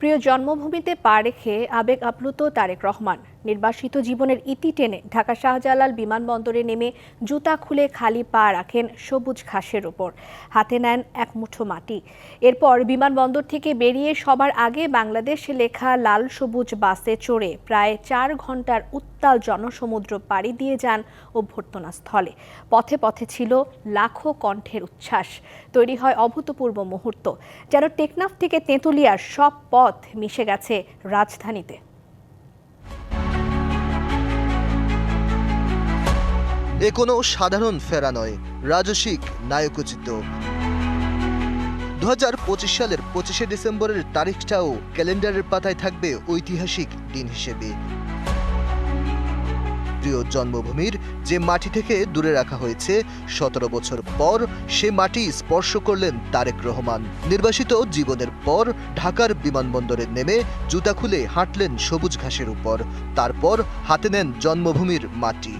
প্রিয় জন্মভূমিতে পা রেখে আবেগ আপ্লুত তারেক রহমান নির্বাসিত জীবনের ইতি টেনে ঢাকা শাহজালাল বিমানবন্দরে নেমে জুতা খুলে খালি পা রাখেন সবুজ ঘাসের ওপর, হাতে নেন এক মুঠো মাটি। এরপর বিমানবন্দর থেকে বেরিয়ে সবার আগে বাংলাদেশ লেখা লাল সবুজ বাসে চড়ে প্রায় 4 ঘন্টার উত্তাল জনসমুদ্র পাড়ি দিয়ে যান অভ্যর্থনা স্থলে। পথে পথে ছিল লাখো কণ্ঠের উচ্ছ্বাস, তৈরি হয় অভূতপূর্ব মুহূর্ত, যেন টেকনাফ থেকে তেঁতুলিয়ার সব পথ মিশে গেছে রাজধানীতে। এ কোনো সাধারণ ফেরা নয়, রাজসিক নায়কোচিত। 2025 সালের 25শে ডিসেম্বরের তারিখটাও ক্যালেন্ডারের পাতায় থাকবে ঐতিহাসিক দিন হিসেবে। প্রিয় জন্মভূমির যে মাটি থেকে দূরে রাখা হয়েছে 17 বছর পর, সে মাটি স্পর্শ করলেন তারেক রহমান। নির্বাসিত জীবনের পর ঢাকার বিমানবন্দরে নেমে জুতা খুলে হাঁটলেন সবুজ ঘাসের উপর, তারপর হাতে নেন জন্মভূমির মাটি।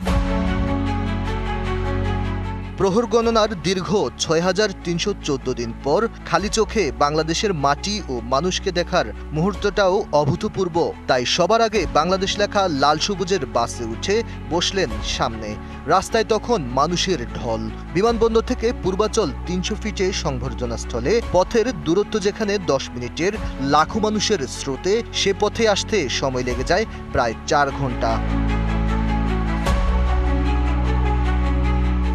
প্রহর গণনার দীর্ঘ 6314 দিন পর খালি চোখে বাংলাদেশের মাটি ও মানুষকে দেখার মুহূর্তটাও অভূতপূর্ব। তাই সবার আগে বাংলাদেশ লেখা লাল সবুজের বাসে উঠে বসলেন সামনে। রাস্তায় তখন মানুষের ঢল। বিমানবন্দর থেকে পূর্বাচল 300 ফিটে সংবর্ধনা স্থলে পথের দূরত্ব যেখানে 10 মিনিটের, লাখো মানুষের স্রোতে সে পথে আসতে সময় লেগে যায় প্রায় 4 ঘন্টা।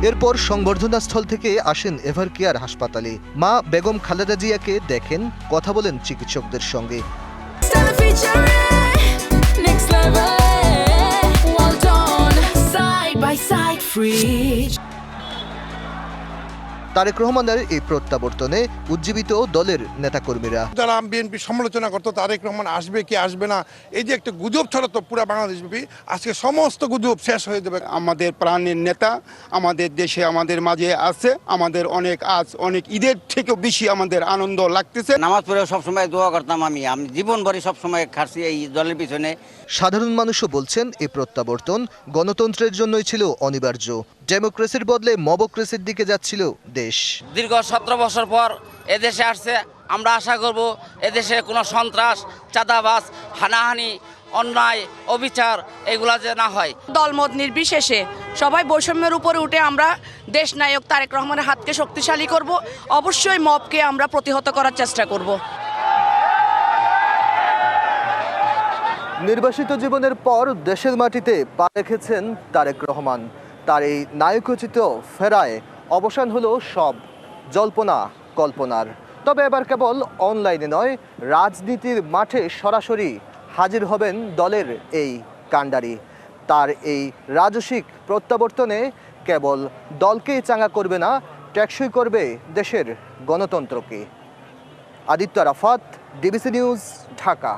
এরপর সংবর্ধনা স্থল থেকে আসেন এভারকেয়ার হাসপাতালে। মা বেগম খালেদা জিয়াকে দেখেন, কথা বলেন চিকিৎসকদের সঙ্গে। তারেক রহমানের এই প্রত্যাবর্তনে উজ্জীবিত দলের নেতাকর্মীরা। যারা বিএনপি সমালোচনা করতো তারেক রহমান আসবে কি আসবে না, এই যে একটা গুজব ছড়াতো পুরা বাংলাদেশব্যাপী, আজকে সমস্ত গুজব শেষ হয়ে যাবে। আমাদের প্রাণের নেতা আমাদের দেশে আমাদের মাঝে আছে। আমাদের অনেক ঈদের থেকেও বেশি আমাদের আনন্দ লাগতেছে। নামাজ পড়ে সবসময় দোয়া করতাম, আমি জীবনভরে সবসময় খাচ্ছি এই দলের পিছনে। সাধারণ মানুষও বলছেন এই প্রত্যাবর্তন গণতন্ত্রের জন্যই ছিল অনিবার্য। ডেমোক্রেসির বদলে মবক্রেসির দিকে যাচ্ছিল দেশ। দীর্ঘ 17 বছর পর এদেশে আসছে। আমরা আশা করব এদেশে কোনো সন্ত্রাস, চাঁদাবাজ, হানাহানি, অন্যায়, অবিচার এগুলা যে না হয়। দলমত নির্বিশেষে সবাই বৈষম্যের উপরে উঠে আমরা দেশ নায়ক তারেক রহমানের হাতকে শক্তিশালী করব। অবশ্যই মবকে আমরা প্রতিহত করার চেষ্টা করব। নির্বাসিত জীবনের পর দেশের মাটিতে পা রেখেছেন তারেক রহমান। তার এই নায়কোচিত ফেরায় অবসান হলো সব জল্পনা কল্পনার। তবে এবার কেবল অনলাইনে নয়, রাজনীতির মাঠে সরাসরি হাজির হবেন দলের এই কাণ্ডারি। তার এই রাজসিক প্রত্যাবর্তনে কেবল দলকেই চাঙ্গা করবে না, টেকসই করবে দেশের গণতন্ত্রকে। Aditya Arafat, DBC news, Dhaka.